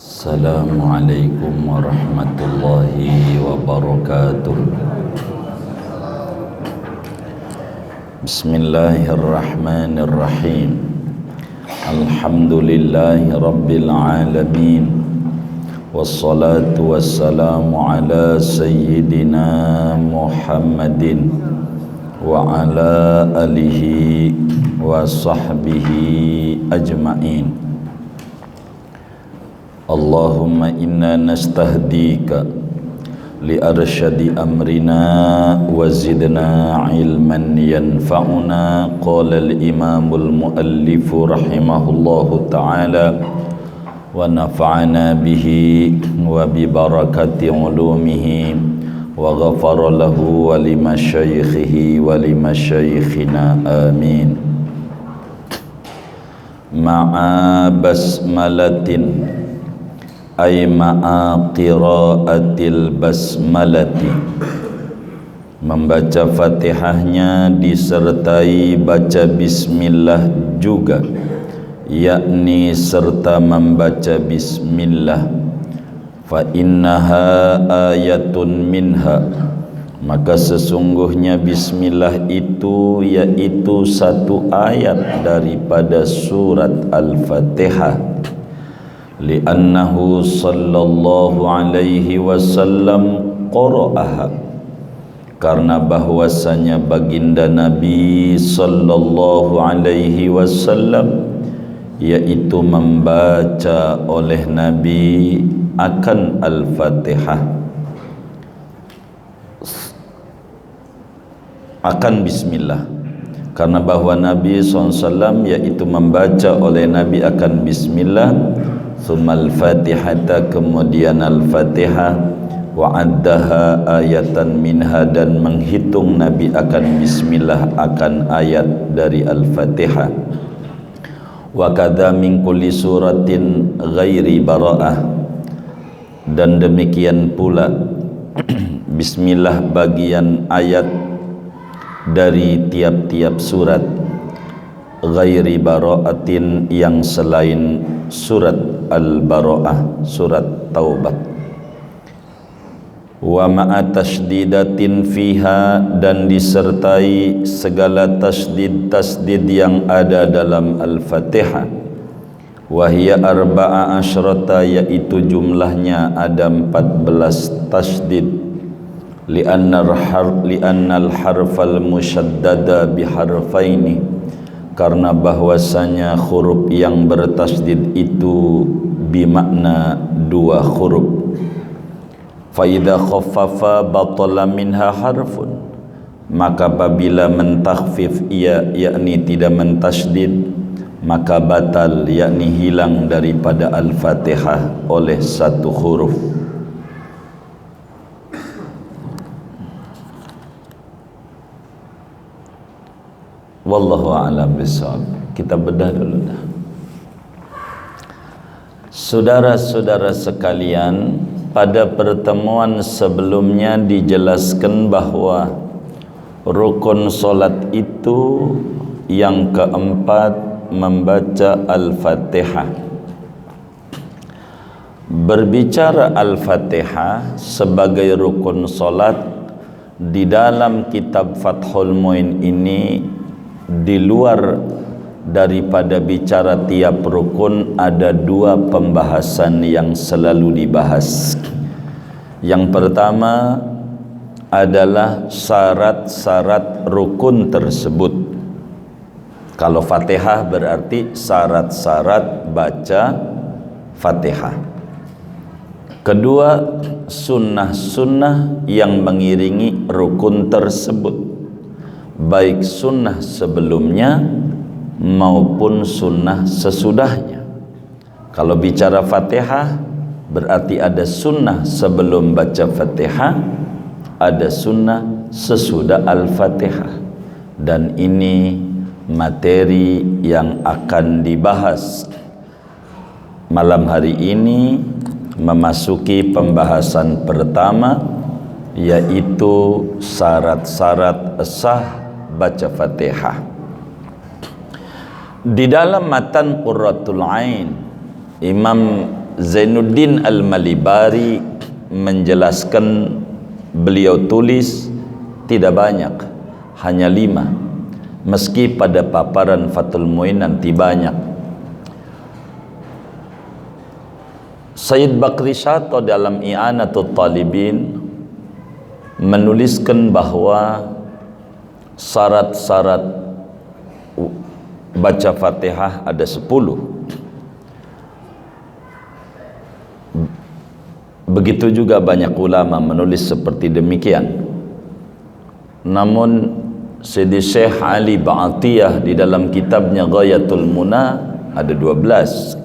Assalamualaikum warahmatullahi wabarakatuh. Bismillahirrahmanirrahim. Alhamdulillahi rabbil alamin. Wassalatu wassalamu ala sayyidina Muhammadin wa ala alihi wa sahbihi ajma'in. Allahumma inna nastahdika li arsyadi amrina wa zidna ilman yanfa'una. Qala al-imamul muallifu rahimahullahu ta'ala wa nafa'ana bihi wa bi barakati ulumihi wa ghafara lahu wa lima syaikhihi wa lima syaikhina amin. Ma'a basmalatin ay ma'a qiraatil basmalati, membaca Fatihahnya disertai baca bismillah juga, yakni serta membaca bismillah. Fa innaha ayatun minha, maka sesungguhnya bismillah itu yaitu satu ayat daripada surat Al-Fatihah. Li'annahu sallallahu alaihi wasallam qara'aha, karena bahwasanya baginda Nabi sallallahu alaihi wasallam yaitu membaca oleh Nabi akan Al-Fatihah, akan bismillah, karena bahwa Nabi SAW yaitu membaca oleh Nabi akan bismillah. Tsummal fatihata, kemudian al-fatihah, wa addaha ayatan minha, dan menghitung Nabi akan bismillah akan ayat dari al-fatihah. Wa kadza min kulli suratin ghairi bara'ah, dan demikian pula bismillah bagian ayat dari tiap-tiap surat, ghairi bara'atin, yang selain surat Al-Bara'ah, surat Taubah. Wa ma'a tasdidatin fiha, dan disertai segala tasdid yang ada dalam Al-Fatihah. Wa hiya arba'a asyrata, yaitu jumlahnya ada 14 tasdid. Li'anna al-harfal musyaddada biharfaini, karena bahwasanya huruf yang bertasdid itu bimakna dua huruf. Fa idza khaffafa batala minha harfun, maka apabila mentakhfif ia, yakni tidak mentasdid, maka batal, yakni hilang daripada Al-Fatihah oleh satu huruf. Wallahu a'lam bishawab. Kita bedah dulu dah. Saudara-saudara sekalian, pada pertemuan sebelumnya dijelaskan bahwa rukun solat itu yang keempat membaca Al-Fatihah. Berbicara Al-Fatihah sebagai rukun solat, di dalam kitab Fathul Muin ini, di luar daripada bicara tiap rukun, ada dua pembahasan yang selalu dibahas. Yang pertama adalah syarat-syarat rukun tersebut. Kalau Fatihah berarti syarat-syarat baca Fatihah. Kedua, sunnah-sunnah yang mengiringi rukun tersebut, baik sunnah sebelumnya maupun sunnah sesudahnya. Kalau bicara Fatihah berarti ada sunnah sebelum baca Fatihah, ada sunnah sesudah Al-Fatihah, dan ini materi yang akan dibahas malam hari ini, memasuki pembahasan pertama, yaitu syarat-syarat sah baca Fatihah. Di dalam matan Qurratul Ain, Imam Zainuddin Al-Malibari menjelaskan, beliau tulis tidak banyak, hanya 5, meski pada paparan Fathul Muin nanti banyak. Sayyid Bakri Syato dalam I'anatul Talibin menuliskan bahwa syarat-syarat baca Fatihah ada 10. Begitu juga banyak ulama menulis seperti demikian. Namun Sidi Syekh Ali Ba'atiyah di dalam kitabnya Ghayatul Muna ada 12.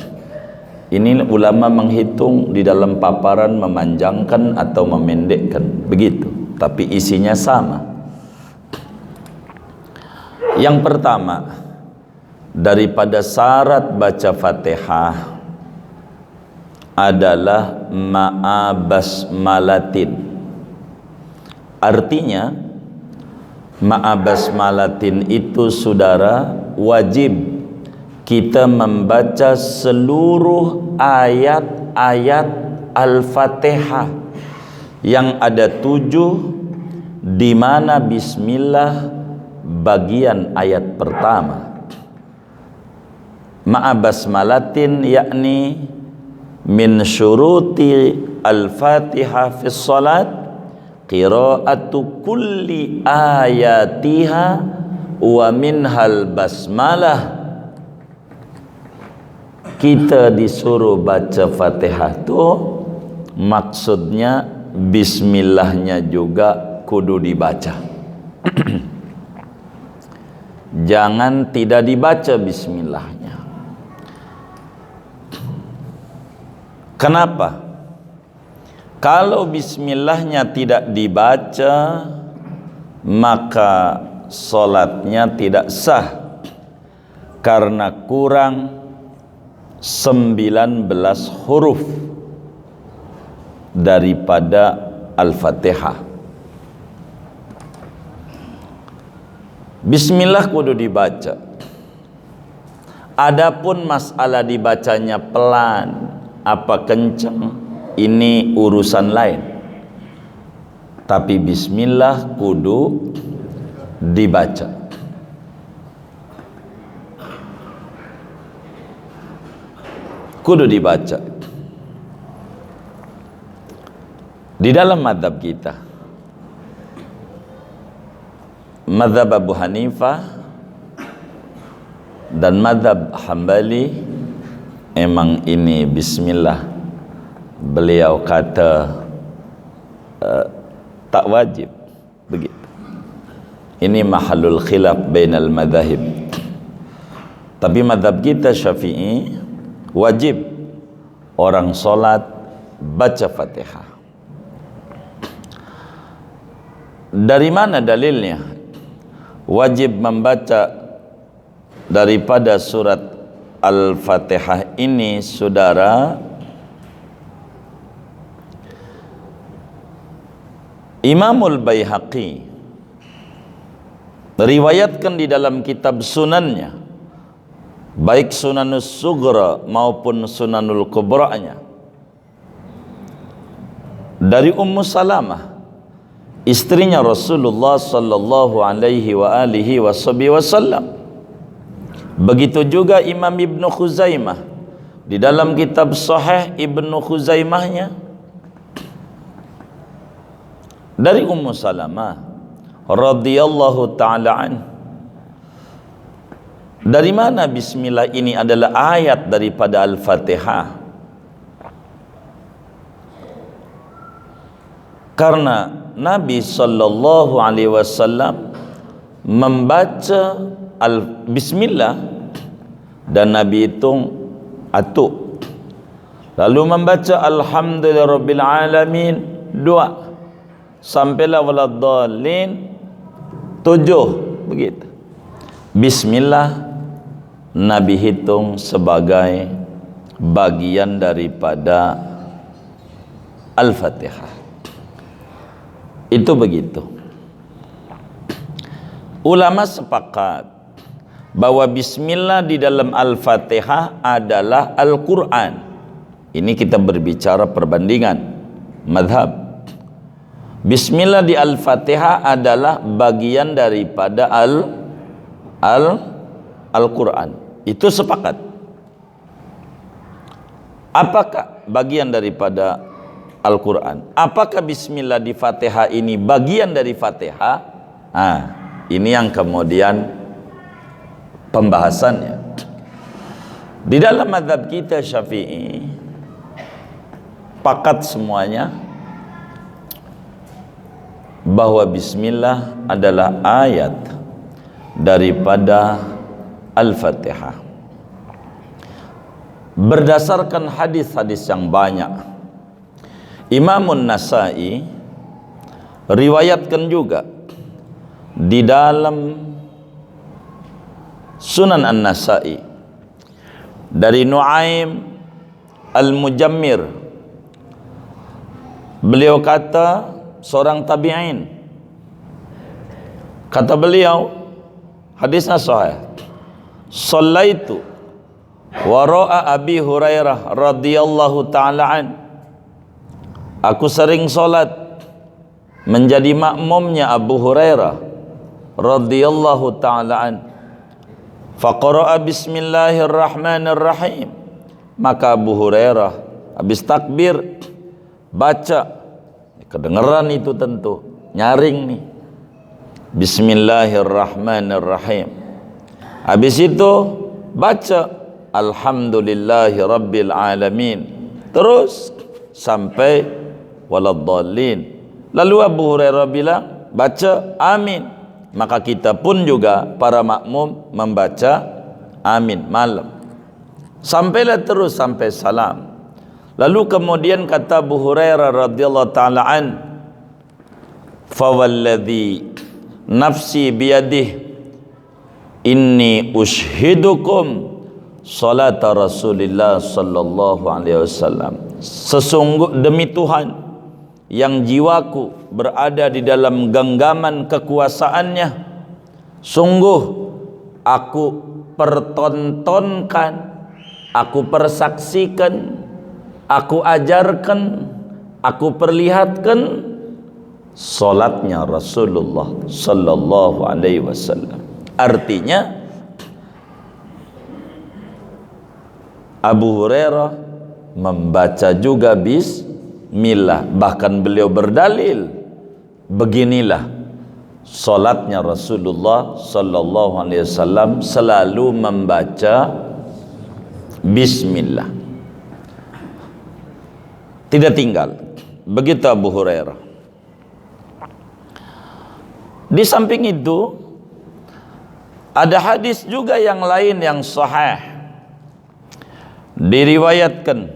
Ini ulama menghitung di dalam paparan memanjangkan atau memendekkan, begitu. Tapi isinya sama. Yang pertama, daripada syarat baca Fatihah adalah ma'a basmalatin. Artinya ma'a basmalatin itu saudara wajib kita membaca seluruh ayat-ayat Al-Fatihah yang ada 7, di mana bismillah bagian ayat pertama. Ma'a basmalatin yakni min syuruti Al-Fatihah fi salat qira'atu kulli ayatiha wa minhal basmalah. Kita disuruh baca Fatihah tu maksudnya bismillahnya juga kudu dibaca. Jangan tidak dibaca bismillahnya. Kenapa? Kalau bismillahnya tidak dibaca, maka solatnya tidak sah karena kurang 19 huruf daripada Al-Fatihah. Bismillah kudu dibaca. Adapun masalah dibacanya pelan apa kenceng, ini urusan lain. Tapi bismillah kudu dibaca. Kudu dibaca. Di dalam mazhab kita, mazhab Abu Hanifah dan mazhab Hambali, emang ini bismillah beliau kata tak wajib, begitu. Ini mahallul khilaf bainal madhahib. Tapi mazhab kita Syafi'i wajib orang solat baca Fatihah. Dari mana dalilnya wajib membaca daripada surat Al-Fatihah ini, saudara? Imamul Baihaqi meriwayatkan di dalam kitab sunannya, baik Sunanus Sughra maupun Sunanul Kubra'nya, dari Ummu Salamah, istrinya Rasulullah sallallahu alaihi wa alihi wasallam. Begitu juga Imam Ibnu Khuzaimah di dalam kitab Sahih Ibnu Khuzaimahnya, dari Ummu Salamah radhiyallahu ta'ala anha. Dari mana bismillah ini adalah ayat daripada Al-Fatihah? Karena Nabi sallallahu alaihi wasallam membaca bismillah dan Nabi hitung atuk. Lalu membaca alhamdulillahirabbil alamin 2 sampailah waladdallin 7, begitu. Bismillah Nabi hitung sebagai bagian daripada Al-Fatihah. Itu begitu. Ulama sepakat bahwa bismillah di dalam Al-Fatihah adalah Al-Quran. Ini kita berbicara perbandingan madhab. Bismillah di Al-Fatihah adalah bagian daripada Al-Quran. Itu sepakat. Apakah bagian daripada Al-Quran? Apakah Bismillah di Fatihah ini bagian dari Fatihah? Ini yang kemudian pembahasannya. Di dalam mazhab kita Syafi'i, pakat semuanya bahwa Bismillah adalah ayat daripada Al-Fatihah. Berdasarkan hadis-hadis yang banyak, Imamun Nasai riwayatkan juga di dalam Sunan An-Nasai dari Nuaim Al-Mujammir, beliau kata, seorang tabi'in, kata beliau, hadisnya sahih, "Shallaitu wara'a Abi Hurairah radhiyallahu ta'ala an." Aku sering salat menjadi makmumnya Abu Hurairah radhiyallahu ta'ala an. Faqara'a bismillahirrahmanirrahim. Maka Abu Hurairah habis takbir baca, kedengeran itu tentu, nyaring nih, Bismillahirrahmanirrahim. Habis itu baca Alhamdulillahi Rabbil Alamin, terus sampai waladdallin. Lalu Abu Hurairah bilang, baca amin. Maka kita pun juga para makmum membaca amin malam. Sampailah terus sampai salam. Lalu kemudian kata Abu Hurairah radhiyallahu ta'ala an, "Fawalladhi nafsi biyadih, inni ushidukum salata Rasulillah sallallahu alaihi wasallam." Sesungguh demi Tuhan yang jiwaku berada di dalam genggaman kekuasaannya, sungguh aku pertontonkan, aku persaksikan, aku ajarkan, aku perlihatkan salatnya Rasulullah sallallahu alaihi wasallam. Artinya Abu Hurairah membaca juga bismillah, bahkan beliau berdalil, beginilah salatnya Rasulullah sallallahu alaihi wasallam, selalu membaca bismillah, tidak tinggal. Begitu Abu Hurairah. Di samping itu ada hadis juga yang lain yang sahih, diriwayatkan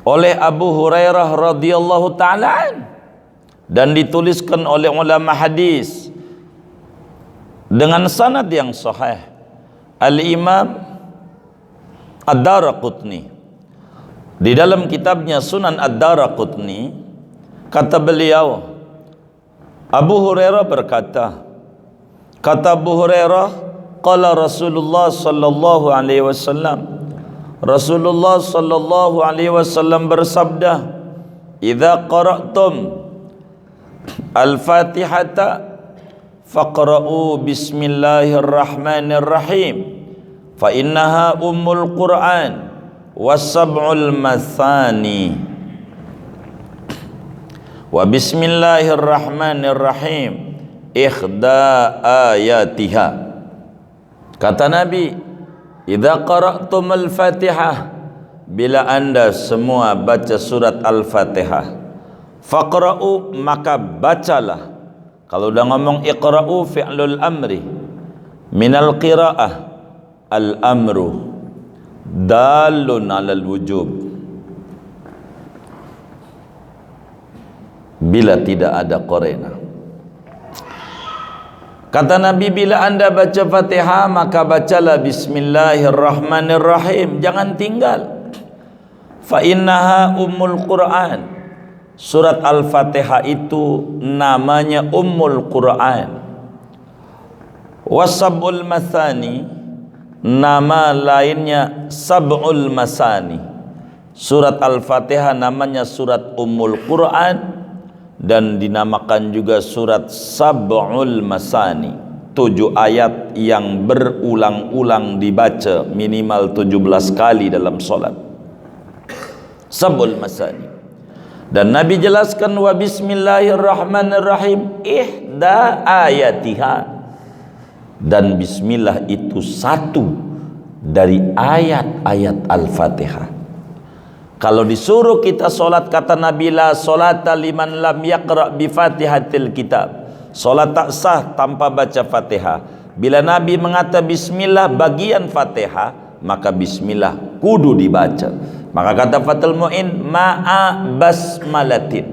oleh Abu Hurairah radhiyallahu ta'ala dan dituliskan oleh ulama hadis dengan sanad yang sahih. Al-Imam Ad-Daraqutni di dalam kitabnya Sunan Ad-Daraqutni, kata beliau, Abu Hurairah berkata, kata Abu Hurairah, qala Rasulullah sallallahu alaihi wasallam, Rasulullah sallallahu alaihi wasallam bersabda, "Idza qara'tum al-Fatihata faqra'u bismillahirrahmanirrahim, fa innaha ummul Qur'an was-sab'ul mathani, wa bismillahirrahmanirrahim ikhda ayatiha." Kata Nabi, idza qara'tum al-Fatihah, bila anda semua baca surat Al-Fatihah, faqra'u, maka bacalah. Kalau udah ngomong iqra'u fi'lul amri minal qira'ah, al-amru dalun 'alal wujub. Bila tidak ada qarina. Kata Nabi, bila anda baca Fatihah maka bacalah bismillahirrahmanirrahim, jangan tinggal. Fa innaha ummul Qur'an, surat Al-Fatihah itu namanya ummul Qur'an. Wasab'ul mathani, nama lainnya sab'ul masani, Surat Al-Fatihah namanya surat Ummul Quran dan dinamakan juga surat Sab'ul Masani, 7 ayat yang berulang-ulang dibaca minimal 17 kali dalam solat. Sab'ul Masani. Dan Nabi jelaskan wa bismillahirrahmanirrahim ihda ayatiha, dan bismillah itu satu dari ayat-ayat Al-Fatihah. Kalau disuruh kita solat, kata Nabi, la solata liman lam yaqra' bi fatihatil kitab, solat tak sah tanpa baca Fatihah. Bila Nabi mengata bismillah bagian Fatihah, maka bismillah kudu dibaca. Maka kata Fathul Mu'in, ma'a basmalatin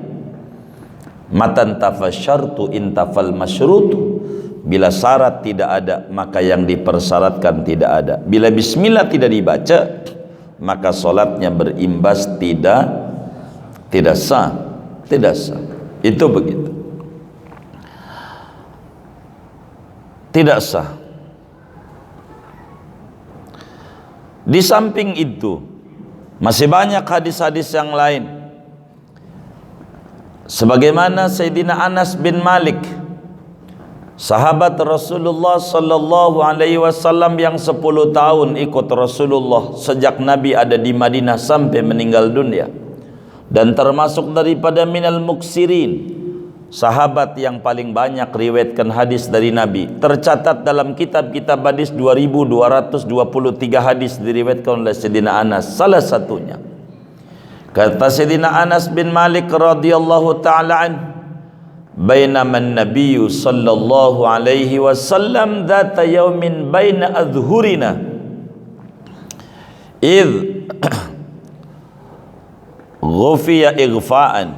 matan tafasyartu intafal masyrutu. Bila syarat tidak ada, maka yang dipersyaratkan tidak ada. Bila bismillah tidak dibaca, maka solatnya berimbas tidak sah. Tidak sah. Itu begitu. Tidak sah. Di samping itu, masih banyak hadis-hadis yang lain. Sebagaimana Sayyidina Anas bin Malik, sahabat Rasulullah sallallahu alaihi wasallam yang 10 tahun ikut Rasulullah sejak Nabi ada di Madinah sampai meninggal dunia, dan termasuk daripada minal muksirin, sahabat yang paling banyak riwayatkan hadis dari Nabi. Tercatat dalam kitab-kitab hadis 2223 hadis diriwayatkan oleh Sayyidina Anas. Salah satunya kata Sayyidina Anas bin Malik radhiyallahu ta'ala anhu, bainama an-nabiyyu sallallahu alaihi wasallam dhata yaumin baina adhhurina idh ghufiya ighfa'an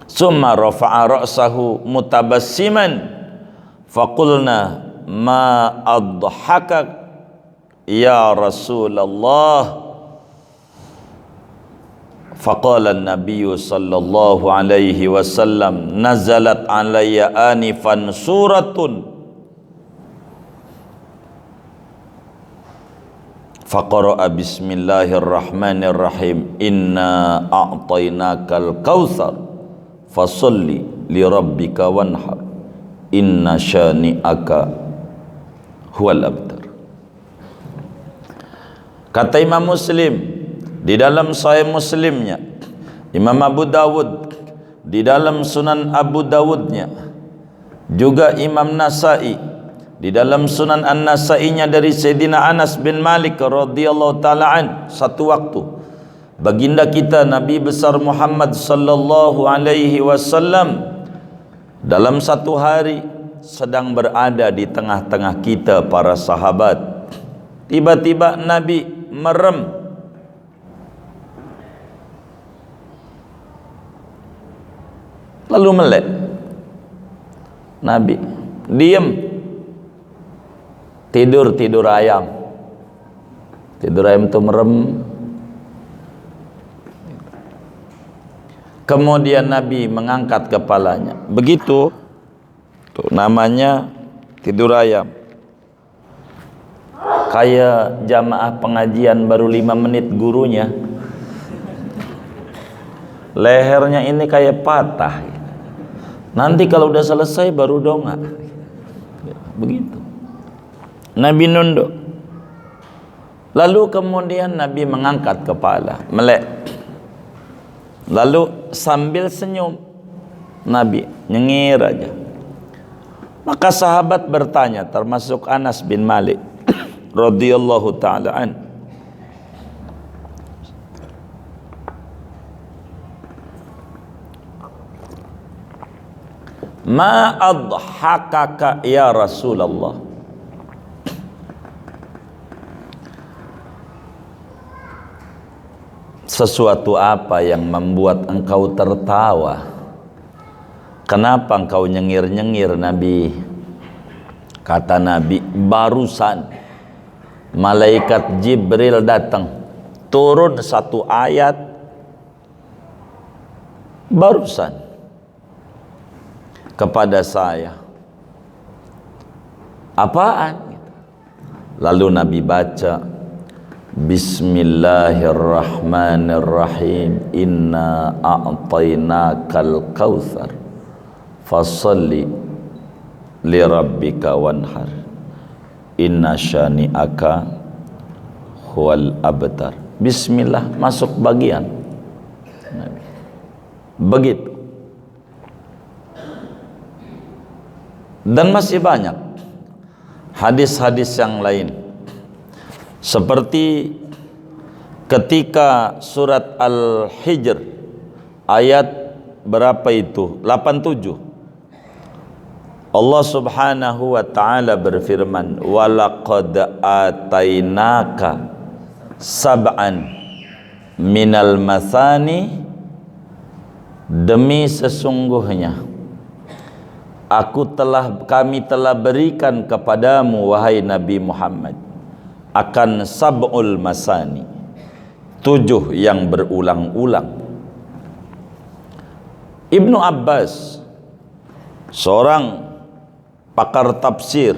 summa rafa'a ra'sahu mutabassiman faqulna ma adhakak ya Rasulullah. Faqala an-nabiyyu sallallahu alaihi wasallam nazalat alayya anifan suratun faqara'a bismillahirrahmanirrahim inna a'tainakal kautsar fasalli li rabbika wanhar inna syani'aka huwal abtar. Kata Imam Muslim di dalam Sahih Muslimnya, Imam Abu Dawud di dalam Sunan Abu Dawudnya, juga Imam Nasai di dalam Sunan An-Nasainya dari Sayyidina Anas bin Malik radhiyallahu ta'ala an, satu waktu baginda kita Nabi besar Muhammad sallallahu alaihi wasallam dalam satu hari sedang berada di tengah-tengah kita para sahabat. Tiba-tiba Nabi merem. Lalu melek. Nabi diam, tidur ayam. Tidur ayam itu merem. Kemudian Nabi mengangkat kepalanya. Begitu tuh namanya tidur ayam. Kayak jamaah pengajian baru 5 menit gurunya, lehernya ini kayak patah. Nanti kalau udah selesai baru dongak. Begitu. Nabi nunduk. Lalu kemudian Nabi mengangkat kepala, melek. Lalu sambil senyum, Nabi nyengir aja. Maka sahabat bertanya, termasuk Anas bin Malik radhiyallahu ta'ala an, ma adhakaka ya Rasulullah, sesuatu apa yang membuat engkau tertawa? Kenapa engkau nyengir-nyengir Nabi? Kata Nabi, barusan malaikat Jibril datang, turun satu ayat barusan kepada saya. Apaan? Lalu Nabi baca, Bismillahirrahmanirrahim. Inna a'tainakal kautsar fasholli lirabbika wanhar. Inna syani'aka huwal abtar. Bismillah masuk bagian begitu. Dan masih banyak hadis-hadis yang lain, seperti ketika surat Al-Hijr ayat berapa itu? 87. Allah Subhanahu wa taala berfirman, "Walaqad atainaka sab'an minal mathani." Demi sesungguhnya kami telah berikan kepadamu wahai Nabi Muhammad akan sab'ul masani, 7 yang berulang-ulang. Ibnu Abbas, seorang pakar tafsir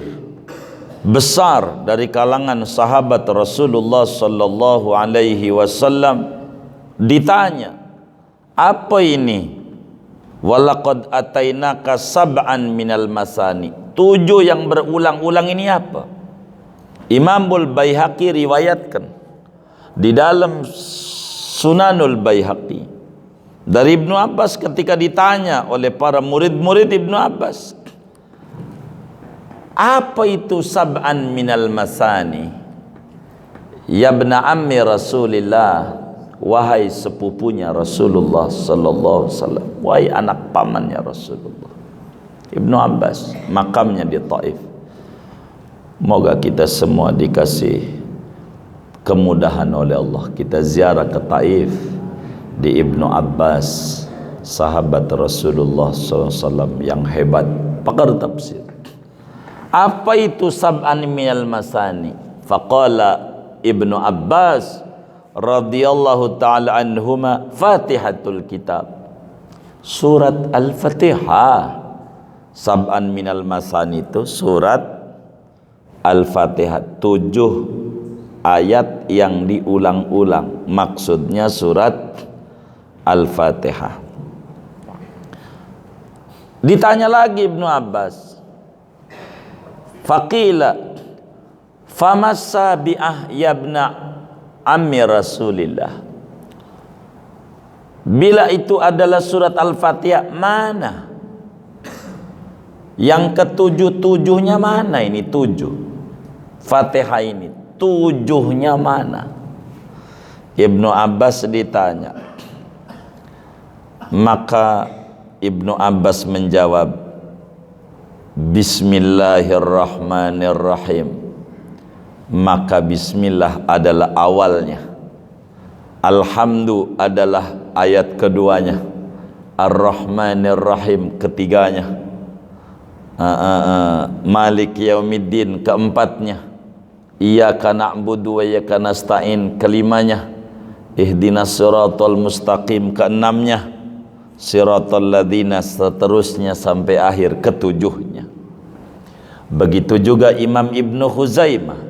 besar dari kalangan sahabat Rasulullah sallallahu alaihi wasallam, ditanya, apa ini? Walaqad atainaka sab'an minal masani, 7 yang berulang-ulang ini apa? Imamul Baihaqi riwayatkan di dalam Sunanul Baihaqi dari Ibnu Abbas ketika ditanya oleh para murid-murid Ibnu Abbas, apa itu sab'an minal masani? Ya ibna ammi Rasulillah, wahai sepupunya Rasulullah sallallahu alaihi wasallam, wahai anak pamannya Rasulullah. Ibnu Abbas makamnya di Taif. Moga kita semua dikasih kemudahan oleh Allah, kita ziarah ke Taif di Ibnu Abbas, sahabat Rasulullah SAW yang hebat, pakar tafsir. Apa itu sab'an minal masani? Faqala Ibnu Abbas radhiyallahu ta'ala anhuma, Fatihatul Kitab, surat Al-Fatihah. Sab'an minal masani itu surat Al-Fatihah, 7 ayat yang diulang-ulang, maksudnya surat Al-Fatihah. Ditanya lagi Ibnu Abbas, faqila famassabi'ah yabna ammi Rasulillah, bila itu adalah surat Al-Fatihah, mana yang ke-7-7-nya? Mana ini 7 Fatihah ini, 7-nya mana? Ibnu Abbas ditanya, maka Ibnu Abbas menjawab, Bismillahirrahmanirrahim. Maka bismillah adalah awalnya, alhamdu adalah ayat keduanya, ar-rahmanirrahim ketiganya, malik yaumiddin keempatnya, iyyaka na'budu wa iyyaka nasta'in kelimanya, ihdinas siratal mustaqim keenamnya, siratal ladzina seterusnya sampai akhir ke-7-nya. Begitu juga Imam Ibnu Khuzaimah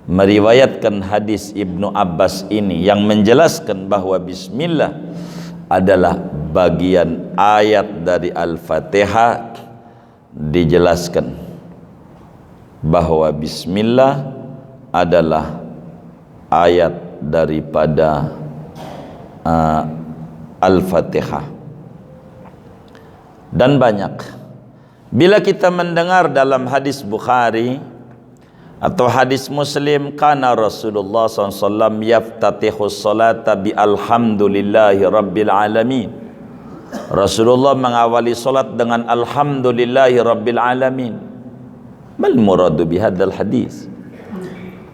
meriwayatkan hadis Ibnu Abbas ini yang menjelaskan bahwa bismillah adalah bagian ayat dari Al-Fatihah. Dijelaskan bahwa bismillah adalah ayat daripada Al-Fatihah. Dan banyak, bila kita mendengar dalam hadis Bukhari atau hadis Muslim, kana Rasulullah SAW yaftatihus salata bi alhamdulillahi rabbil alamin. Rasulullah mengawali salat dengan alhamdulillahi rabbil alamin. Mal muradu bihadzal hadis?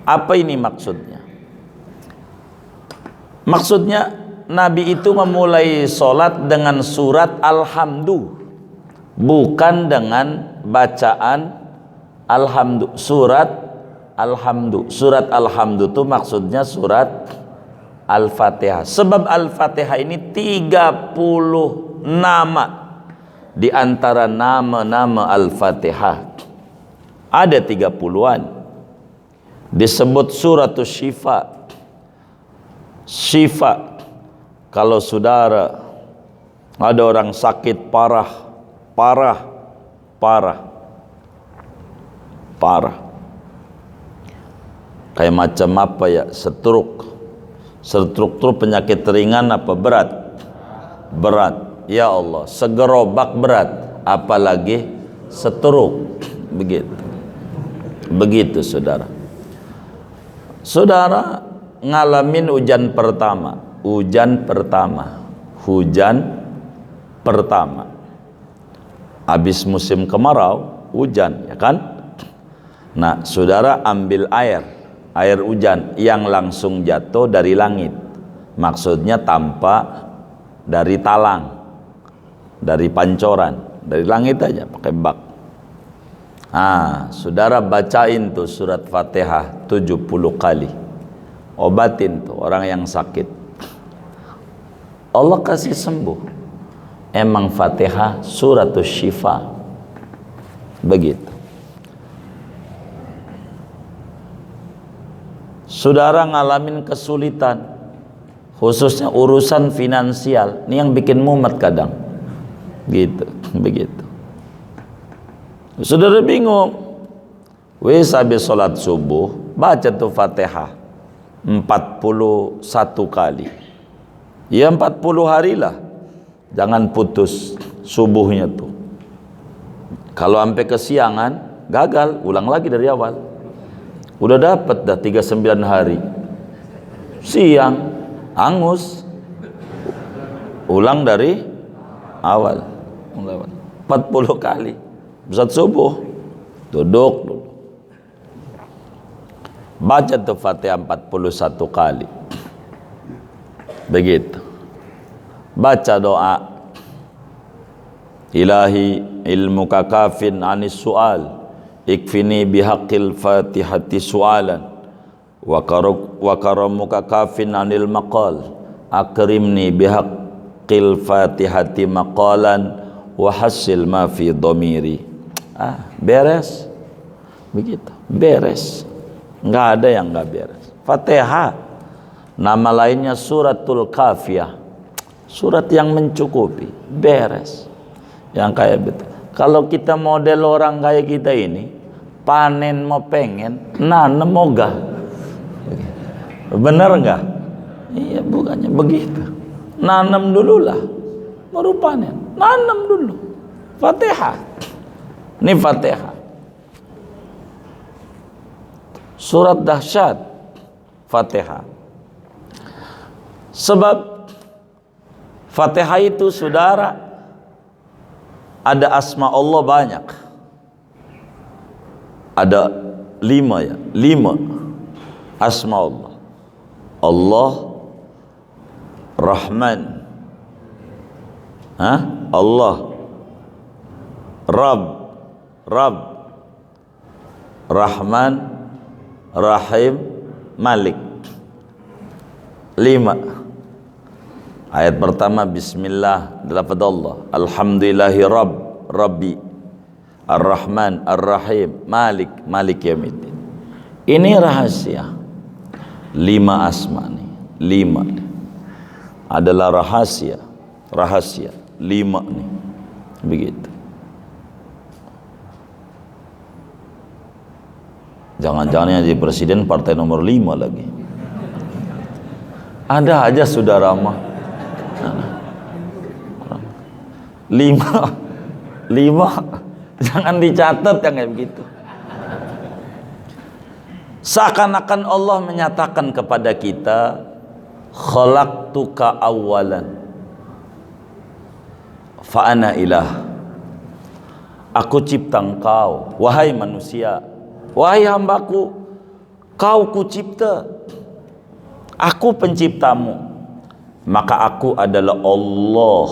Apa ini maksudnya? Maksudnya Nabi itu memulai salat dengan surat Alhamdu, bukan dengan bacaan Alhamdu. Surat Alhamdu. Surat Alhamdu itu maksudnya surat Al-Fatihah. Sebab Al-Fatihah ini 30 nama di antara nama-nama Al-Fatihah. Ada 30-an. Disebut suratul Syifa, Syifa, kalau saudara ada orang sakit parah, kayak macam apa ya, stroke itu penyakit ringan apa berat? Berat. Ya Allah, segerobak berat, apalagi stroke. Begitu saudara. Saudara ngalamin hujan pertama. Habis musim kemarau, hujan, ya kan? Nah, saudara ambil air hujan yang langsung jatuh dari langit. Maksudnya tanpa dari talang, dari pancoran, dari langit aja pakai bak. Saudara bacain tuh surat Fatihah 70 kali. Obatin tuh orang yang sakit. Allah kasih sembuh. Emang Fatihah suratul syifa. Begitu. Saudara ngalamin kesulitan, khususnya urusan finansial, ini yang bikin mumet kadang. Begitu. Saudara bingung, wes habis sholat subuh, baca tuh Fatihah 41 kali. Ya 40 hari lah, jangan putus subuhnya tuh. Kalau sampai kesiangan, gagal, ulang lagi dari awal. Udah dapat dah 39 hari, siang, angus, ulang dari awal. 40 kali. Saat subuh duduk, baca tuh Fatihah 41 kali. Begitu. Baca doa, Ilahi ilmuka kafin anis su'al, ikfini bihaqqil fatihati su'alan, wa karamuka kafin anil maqal, akrimni bihaqqil fatihati maqalan, wa hassil ma fi dhamiri. Beres. Begitu, beres. Nggak ada yang nggak beres. Fatihah, nama lainnya suratul kafiyah, surat yang mencukupi. Beres. Yang kayak betul. Kalau kita model orang kayak kita ini, panen mau pengen, nanem mogah. Bener nggak? Iya, bukannya begitu. Nanem dulu lah, baru panen. Nanem dulu. Fatihah. Ini Fatihah. Surat dahsyat, Fatihah. Sebab Fatihah itu saudara, ada asma Allah banyak. Ada 5 asma Allah. Allah Rahman, Allah Rabb, Rahman, Rahim, Malik. 5. Ayat pertama Bismillah, lafaz Allah. Alhamdulillahi Rabbi, Ar-Rahman, Ar-Rahim, Malik Yaumiddin. Ini rahasia. 5 asma nih. 5 nih. Adalah rahasia. 5 nih. Begitu. Jangan-jangan yang jadi presiden partai nomor 5 lagi. Ada aja saudara mah. 5. Jangan dicatat yang kayak begitu. Seakan-akan Allah menyatakan kepada kita, khalaqtuka awalan fa ana ilah. Aku cipta engkau, wahai manusia, wahai hambaku, kau kucipta, aku penciptamu, maka aku adalah Allah,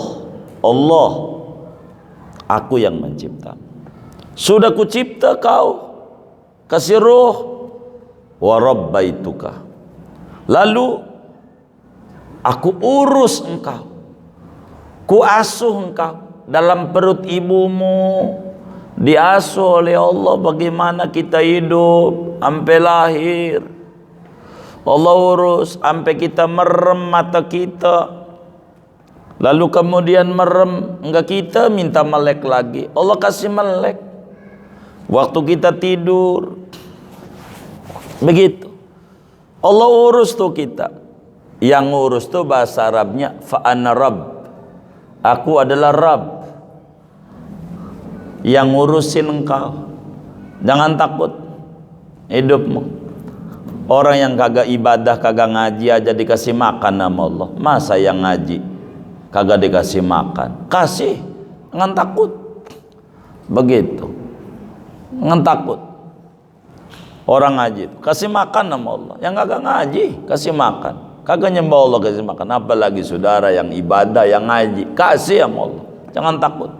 aku yang mencipta. Sudah kucipta kau, kasih ruh, wa rabbaituka, lalu aku urus engkau, ku asuh engkau dalam perut ibumu. Diasuh oleh Allah bagaimana kita hidup sampai lahir. Allah urus sampai kita merem mata kita, lalu kemudian merem, enggak, kita minta melek lagi, Allah kasih melek. Waktu kita tidur, begitu. Allah urus tuh kita. Yang urus tuh bahasa Arabnya fa'ana Rabb, aku adalah Rabb yang ngurusin engkau. Jangan takut hidupmu. Orang yang kagak ibadah, kagak ngaji aja dikasih makan sama Allah. Masa yang ngaji kagak dikasih makan? Kasih, jangan takut. Begitu, jangan takut. Orang ngaji kasih makan sama Allah. Yang kagak ngaji kasih makan, kagak nyembah Allah kasih makan. Apalagi saudara yang ibadah, yang ngaji, kasih sama Allah. Jangan takut.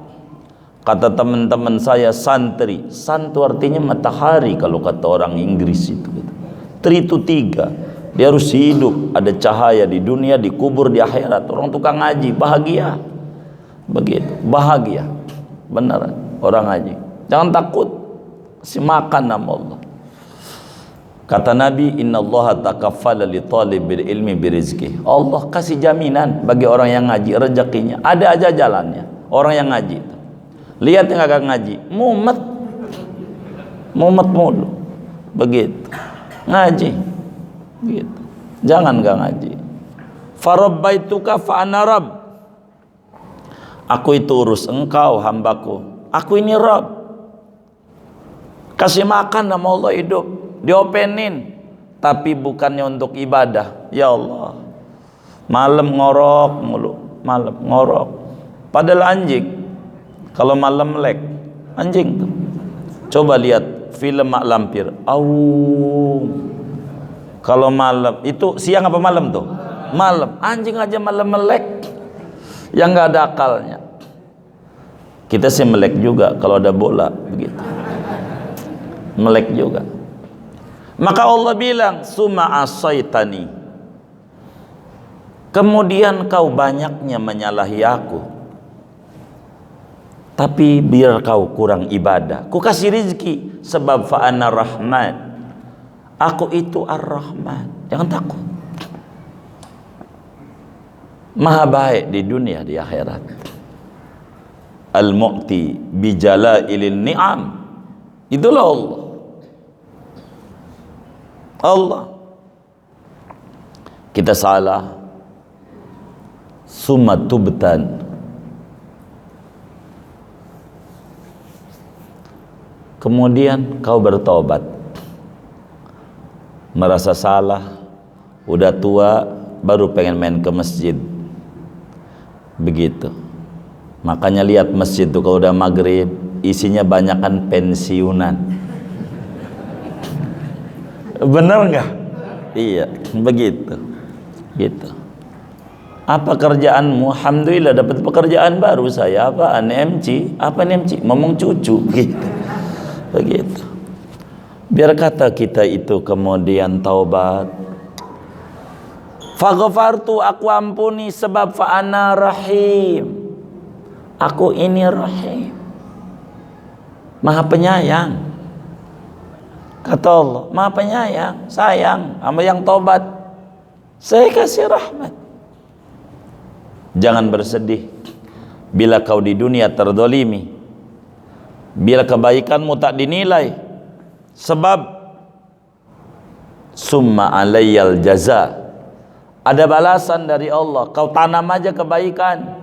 Kata teman-teman saya santri, santu artinya matahari kalau kata orang Inggris itu. Tri itu 3, dia harus hidup, ada cahaya di dunia, dikubur di akhirat. Orang tukang ngaji bahagia, begitu, bahagia beneran orang ngaji. Jangan takut, kasih makan nama Allah. Kata Nabi, innallaha takaffala li talibil ilmi birizki. Allah kasih jaminan bagi orang yang ngaji rezekinya, ada aja jalannya. Orang yang ngaji, lihat yang agak ngaji, mumet mulu, begitu. Ngaji gitu. Jangan gak ngaji. Farabbaituka fa'ana Rabb, aku itu urus engkau hambaku, aku ini Rabb. Kasih makan nama Allah, hidup diopenin, tapi bukannya untuk ibadah. Ya Allah, malam ngorok mulu, malam ngorok. Padahal anjing kalau malam melek, anjing tuh. Coba lihat film Mak Lampir. Kalau malam itu, siang apa malam tuh? Malam. Anjing aja malam melek, yang nggak ada akalnya. Kita sih melek juga kalau ada bola, begitu. Melek juga. Maka Allah bilang, summa asaitani, kemudian kau banyaknya menyalahi aku, tapi biar kau kurang ibadah, ku kasih rizki. Sebab fa'ana rahman, aku itu ar-Rahman. Jangan takut, maha baik di dunia, di akhirat. Al-mu'ti bijalailin ni'am, itulah Allah. Allah. Kita salah, summa tubtan, kemudian kau bertobat, merasa salah, udah tua, baru pengen main ke masjid, begitu. Makanya lihat masjid tuh kalau udah maghrib, isinya banyakan pensiunan. Bener nggak? Iya, begitu. Gitu. Apa kerjaanmu? Alhamdulillah dapat pekerjaan baru saya. Apaan? MC? Apa MC? Ngomong cucu, gitu. Begitu. Biar kata kita itu kemudian taubat. Faghfartu, aku ampuni, sebab fa'ana rahim, aku ini rahim, maha penyayang. Kata Allah, maha penyayang, sayang sama yang taubat, saya kasih rahmat. Jangan bersedih bila kau di dunia terdolimi, bila kebaikanmu tak dinilai, sebab summa alayyal jaza, ada balasan dari Allah. Kau tanam aja kebaikan,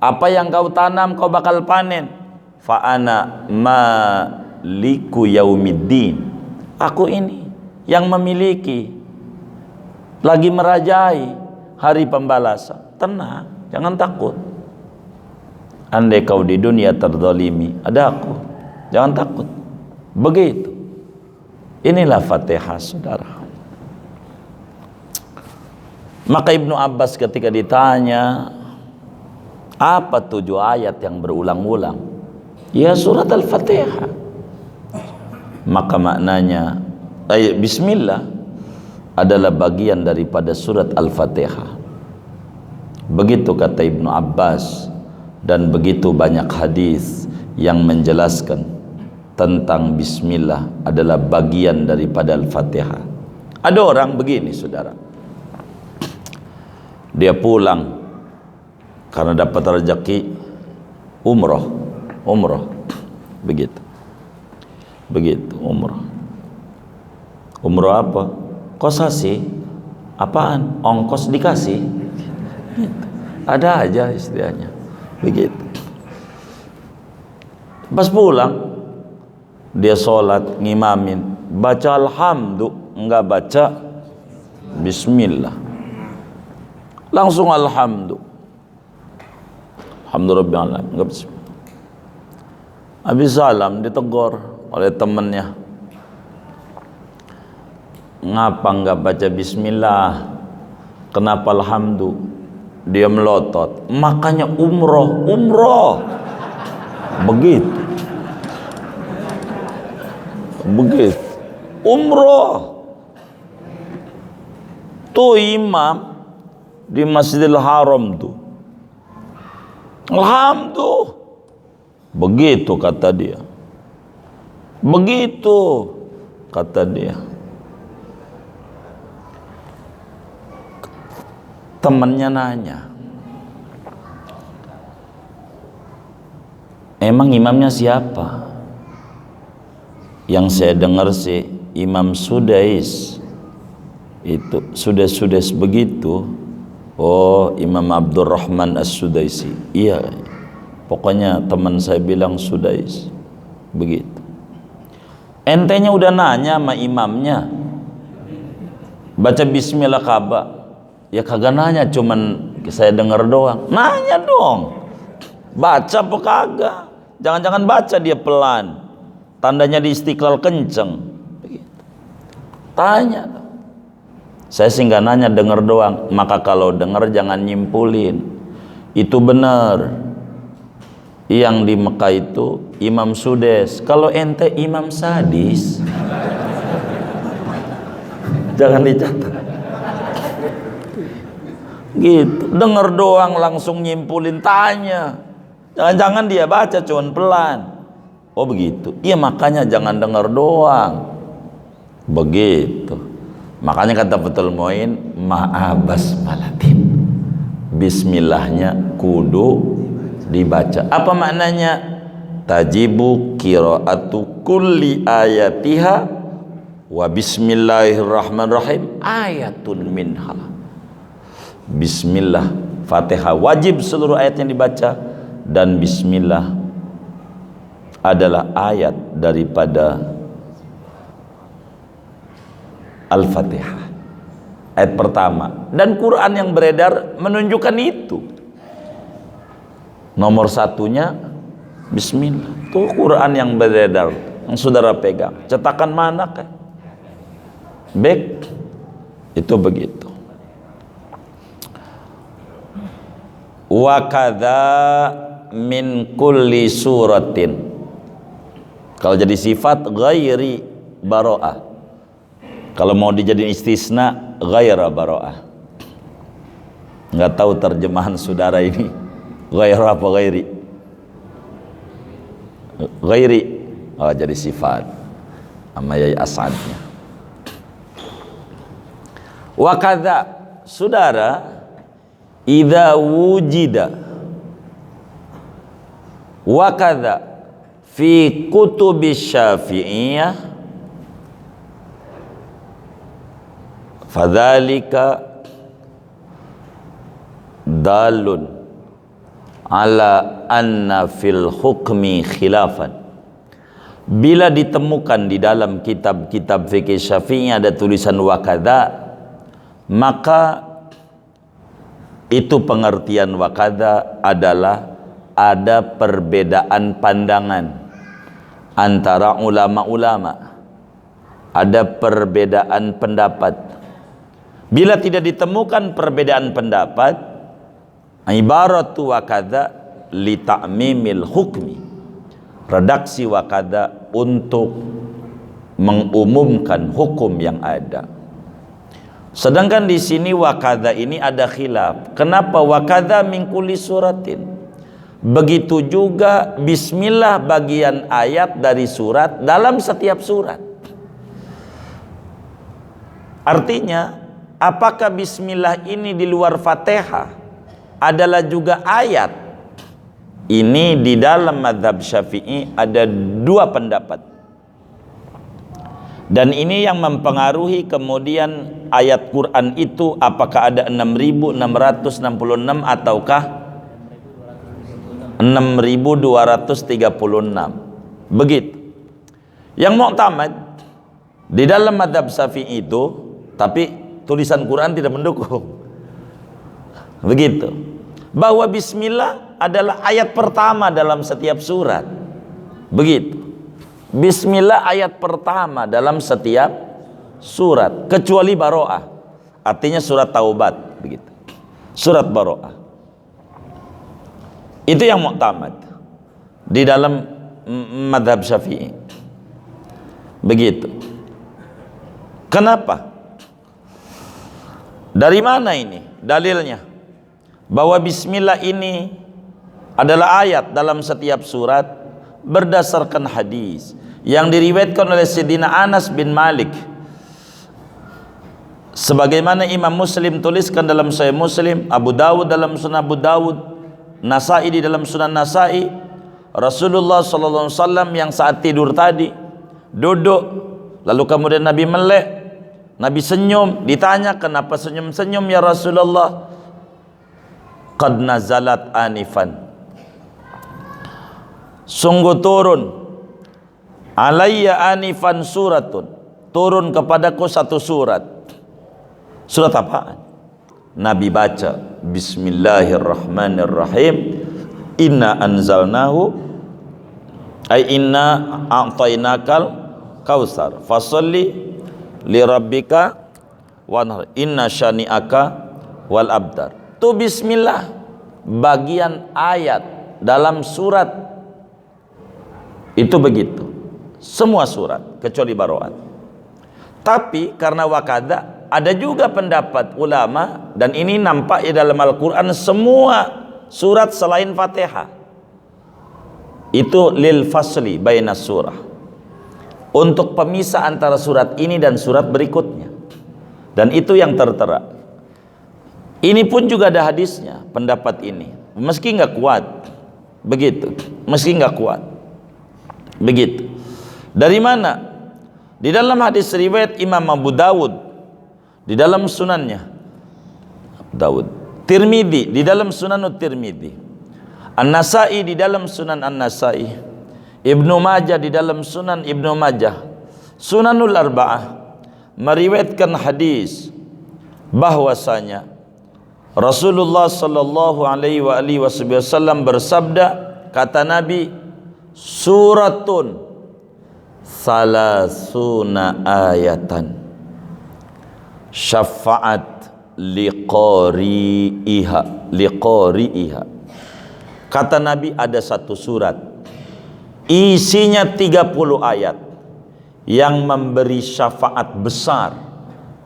apa yang kau tanam kau bakal panen. Fa'ana maliku yaumiddin, aku ini yang memiliki, lagi merajai hari pembalasan. Tenang, jangan takut. Andai kau di dunia terdolimi, ada aku, jangan takut. Begitu. Inilah Fatihah, saudara. Maka Ibnu Abbas ketika ditanya, apa 7 ayat yang berulang-ulang? Ya surat Al-Fatihah. Maka maknanya, ayat Bismillah adalah bagian daripada surat Al-Fatihah. Begitu kata Ibnu Abbas, dan begitu banyak hadis yang menjelaskan tentang Bismillah adalah bagian daripada Al-Fatihah. Ada orang begini, saudara, dia pulang karena dapat rezeki umroh, begitu umroh apa? Kosasi, apaan? Ongkos dikasih, ada aja istilahnya, begitu. Pas pulang dia sholat, ngimamin, baca alhamdulillah, enggak baca bismillah, langsung alhamdulillah, alhamdulillah, enggak bismillah. Habis salam ditegur oleh temannya, ngapa enggak baca bismillah, kenapa alhamdulillah? Dia melotot, makanya umroh begitu umroh. Tuh imam di Masjidil Haram tuh, alhamdulillah, begitu kata dia, Temannya nanya, emang imamnya siapa? Yang saya dengar sih Imam Sudais. Itu sudah begitu. Oh, Imam Abdurrahman As-Sudaisi. Iya, pokoknya teman saya bilang Sudais, begitu. Entenya udah nanya sama imamnya, baca bismillah kagak? Ya kagak nanya, cuman saya dengar doang. Nanya dong, baca apa kagak? Jangan-jangan baca dia pelan, tandanya di Istiqlal kenceng, begitu. Tanya dong. Saya sih nggak nanya, denger doang. Maka kalau denger jangan nyimpulin. Itu benar. Yang di Mekah itu Imam Sudes. Kalau ente Imam Sadis, jangan dicatat. Gitu. Denger doang langsung nyimpulin, tanya. Jangan-jangan dia baca cuman pelan. Oh begitu. Iya makanya jangan denger doang. Begitu. Makanya kata Fathul Muin, ma'abas malatin, bismillahnya kudu dibaca. Apa maknanya? Tajibu qiraatu kulli ayatiha wa bismillahirrahmanirrahim ayatun minha. Bismillah, Fatihah wajib seluruh ayat yang dibaca, dan bismillah adalah ayat daripada Al-Fatihah, ayat pertama. Dan Quran yang beredar menunjukkan itu. Nomor satunya bismillah. Tuh Quran yang beredar, yang saudara pegang. Cetakan mana kan? Baik, itu begitu. Wa kadza min kulli suratin. Kalau jadi sifat ghairi baro'ah. Kalau mau dijadiin istisna, ghaira baro'ah. Nggak tahu terjemahan saudara ini, ghaira apa ghairi? Ghairi, oh, jadi sifat sama yai asadnya. Wa kadza, saudara, idza wujida wa kadza fi kutubis syafi'iyah fadzalika dalun ala anna fil hukmi khilafan. Bila ditemukan di dalam kitab-kitab fikih Syafi'i ada tulisan wakadha, maka itu pengertian wakadha adalah ada perbedaan pandangan antara ulama-ulama, ada perbedaan pendapat. Bila tidak ditemukan perbedaan pendapat, ibaratu wakadha li ta'mimil hukmi, redaksi wakadha untuk mengumumkan hukum yang ada. Sedangkan di sini wakadha ini ada khilaf. Kenapa wakadha min kulli suratin? Begitu juga bismillah bagian ayat dari surat dalam setiap surat. Artinya, apakah bismillah ini di luar Fatihah adalah juga ayat? Ini di dalam mazhab Syafi'i ada dua pendapat. Dan ini yang mempengaruhi kemudian ayat Quran itu apakah ada 6.666 ataukah 6.236. Begitu. Yang mu'tamad di dalam mazhab Syafi'i itu, tapi tulisan Quran tidak mendukung. Begitu. Bahwa bismillah adalah ayat pertama dalam setiap surat. Begitu. Bismillah ayat pertama dalam setiap surat kecuali Baro'ah. Artinya surat Taubat, begitu. Surat Baro'ah. Itu yang mu'tamad di dalam mazhab Syafi'i. Begitu. Kenapa? Dari mana ini dalilnya? Bahwa bismillah ini adalah ayat dalam setiap surat berdasarkan hadis yang diriwayatkan oleh Sayyidina Anas bin Malik, sebagaimana Imam Muslim tuliskan dalam Sahih Muslim, Abu Dawud dalam Sunan Abu Dawud, Nasa'i di dalam Sunan Nasa'i, Rasulullah SAW yang saat tidur tadi duduk, lalu kemudian Nabi melek, Nabi senyum, ditanya kenapa senyum-senyum ya Rasulullah? Qad nazalat anifan, sungguh turun alayya anifan suratun, turun kepadaku satu surat. Surat apaan? Nabi baca Bismillahirrahmanirrahim, inna anzalnahu ay inna a'tainakal kausar fasalli li rabbika wanhar inna syani'aka wal abdar. Itu bismillah bagian ayat dalam surat itu begitu, semua surat kecuali Baro'at. Tapi karena wakada, ada juga pendapat ulama, dan ini nampak di dalam Al-Quran, semua surat selain Fatihah itu lil fasli bainas surah, untuk pemisah antara surat ini dan surat berikutnya. Dan itu yang tertera. Ini pun juga ada hadisnya, pendapat ini, meski nggak kuat, begitu, meski nggak kuat, begitu. Dari mana? Di dalam hadis riwayat Imam Abu Dawud di dalam sunannya, Dawud, Tirmidzi di dalam Sunan Tirmidzi, An-Nasa'i di dalam Sunan An-Nasa'i, Ibnu Majah di dalam Sunan Ibnu Majah, Sunanul Arba'ah meriwayatkan hadis bahwasanya Rasulullah sallallahu alaihi wasallam bersabda, kata Nabi, suratun salasuna ayatan syafa'at liqari'iha. Kata Nabi, ada satu surat isinya 30 ayat yang memberi syafaat besar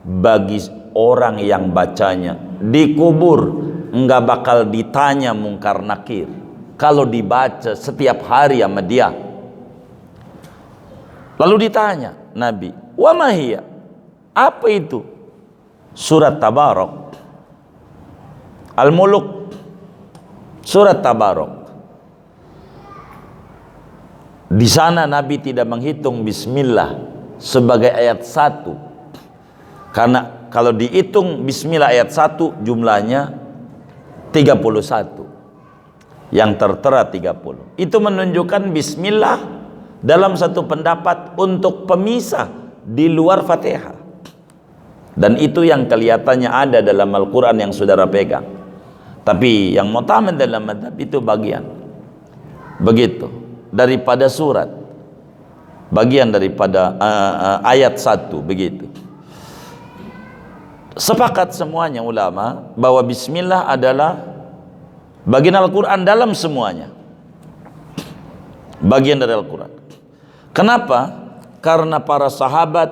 bagi orang yang bacanya. Di kubur enggak bakal ditanya mungkar nakir kalau dibaca setiap hari sama dia. Lalu ditanya Nabi, wa mahiyya, apa itu? Surat Tabarak, Al-Muluk, surat Tabarak. Di sana Nabi tidak menghitung bismillah sebagai ayat 1, karena kalau dihitung bismillah ayat 1 jumlahnya 31, yang tertera 30. Itu menunjukkan bismillah dalam satu pendapat untuk pemisah di luar Fatihah, dan itu yang kelihatannya ada dalam Al-Quran yang saudara pegang. Tapi yang mu'tamad dalam madhab itu bagian begitu daripada surat, bagian daripada ayat 1, begitu. Sepakat semuanya ulama bahwa bismillah adalah bagian Al-Quran dalam semuanya, bagian dari Al-Quran. Kenapa? Karena para sahabat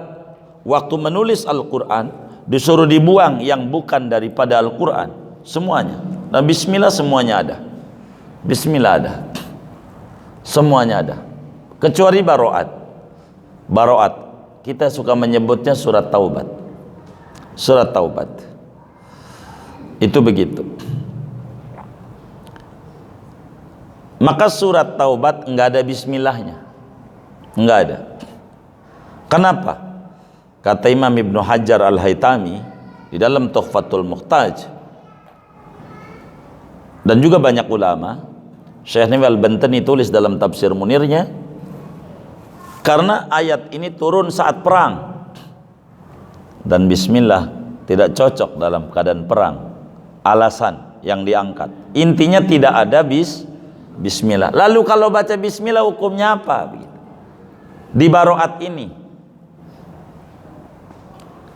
waktu menulis Al-Quran disuruh dibuang yang bukan daripada Al-Quran semuanya. Dan bismillah semuanya ada, bismillah ada, semuanya ada, kecuali Baro'at. Baro'at kita suka menyebutnya surat Taubat. Surat Taubat. Itu begitu. Maka surat Taubat enggak ada bismillahnya. Enggak ada. Kenapa? Kata Imam Ibnu Hajar Al-Haytami di dalam Tuhfatul Muhtaj, dan juga banyak ulama, Syekh Nawawi Al-Bantani tulis dalam tafsir Munirnya, karena ayat ini turun saat perang dan bismillah tidak cocok dalam keadaan perang. Alasan yang diangkat, intinya tidak ada bismillah. Lalu kalau baca bismillah hukumnya apa? Begitu. Di baroat ini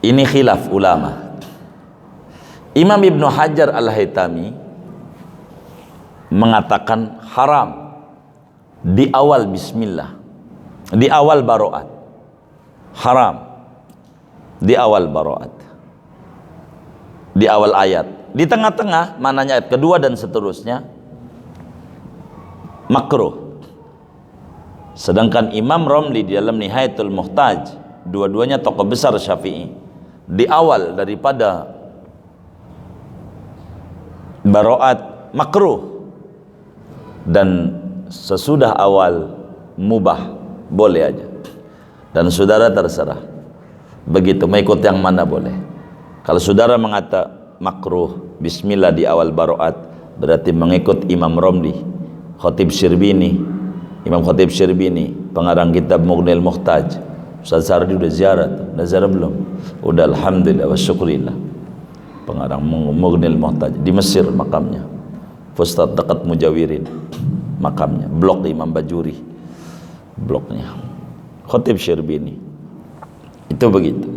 khilaf ulama. Imam Ibnu Hajar Al-Haytami mengatakan haram di awal bismillah, di awal baroat. Haram di awal baroat, di awal ayat. Di tengah-tengah, mananya ayat kedua dan seterusnya, makruh. Sedangkan Imam Romli di dalam Nihayatul Muhtaj, dua-duanya tokoh besar Syafi'i, di awal daripada baroat makruh, dan sesudah awal mubah, boleh aja. Dan saudara terserah, begitu, mengikut yang mana boleh. Kalau saudara mengata makruh bismillah di awal baroat, berarti mengikut Imam Romli, Khatib Syirbini, Imam Khatib Syirbini, pengarang kitab Mughnil Muhtaj. Ustaz Sardi udah ziarah belum? Udah, alhamdulillah wa syukurillah. Pengarang Mughnil Muhtaj di Mesir makamnya, Fustat dekat Mujawirin makamnya, blok Imam Bajuri, bloknya Khatib Syirbini. Itu begitu.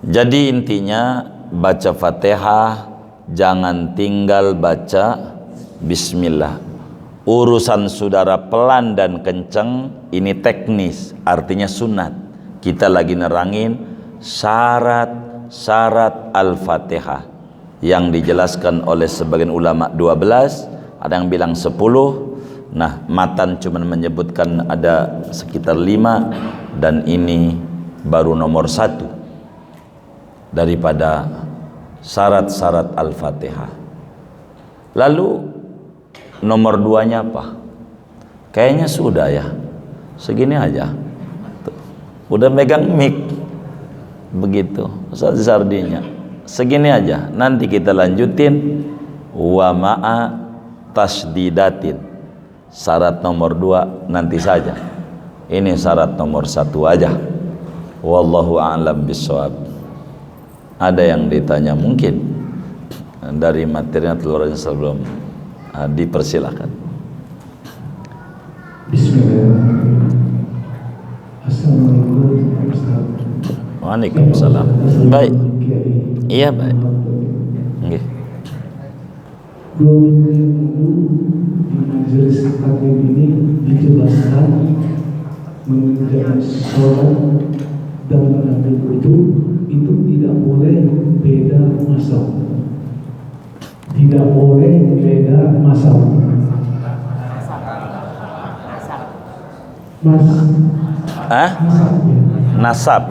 Jadi intinya baca Fatihah jangan tinggal baca bismillah. Urusan saudara pelan dan kenceng ini teknis, artinya sunat. Kita lagi nerangin syarat-syarat Al-Fatihah yang dijelaskan oleh sebagian ulama 12, ada yang bilang 10. Nah, matan cuma menyebutkan ada sekitar 5, dan ini baru nomor 1 daripada syarat-syarat Al-Fatihah. Lalu nomor 2-nya apa? Kayaknya sudah ya, segini aja. Udah megang mic begitu Ustaz Sardinya, segini aja. Nanti kita lanjutin wa ma'a tasdidatin. Syarat nomor 2 nanti saja. Ini syarat nomor 1 aja. Wallahu a'lam bishawab. Ada yang ditanya mungkin dari materinya telurnya sebelum dipersilakan. Bismillahirrahmanirrahim. Assalamualaikum. Waalaikumsalam. Baik. Iya, baik. Nggih. 2 minggu yang lalu di majelis taklim ini dijelaskan mengerjakan sholat dan mengambil wudu itu tidak boleh beda mazhab. Tidak boleh beda mazhab. Mas. Nasab.